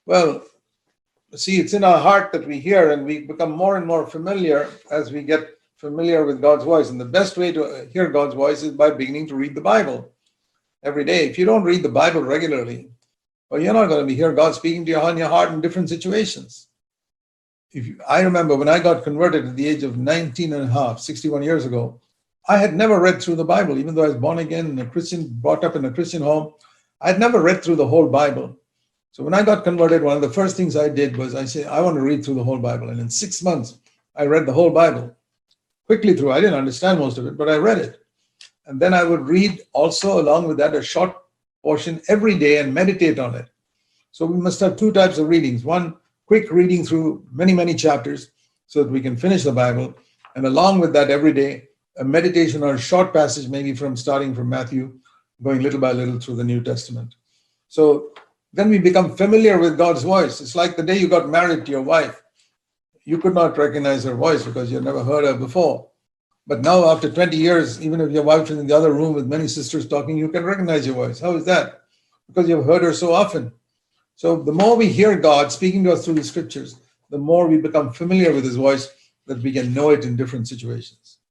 Well, see, it's in our heart that we hear, and we become more and more familiar as we get familiar with God's voice. And the best way to hear God's voice is by beginning to read the Bible every day. If you don't read the Bible regularly, well, you're not going to hear God speaking to you on your heart in different situations. I remember when I got converted at the age of 19 and a half, 61 years ago, I had never read through the Bible, even though I was born again and a Christian, brought up in a Christian home. I had never read through the whole Bible. So when I got converted, one of the first things I did was I said, I want to read through the whole Bible. And in 6 months, I read the whole Bible quickly through. I didn't understand most of it, but I read it. And then I would read also, along with that, a short portion every day and meditate on it. So we must have two types of readings. One, quick reading through many, many chapters so that we can finish the Bible. And along with that, every day, a meditation or a short passage, maybe starting from Matthew, going little by little through the New Testament. So then we become familiar with God's voice. It's like the day you got married to your wife. You could not recognize her voice because you had never heard her before. But now, after 20 years, even if your wife is in the other room with many sisters talking, you can recognize your voice. How is that? Because you've heard her so often. So the more we hear God speaking to us through the scriptures, the more we become familiar with his voice, that we can know it in different situations.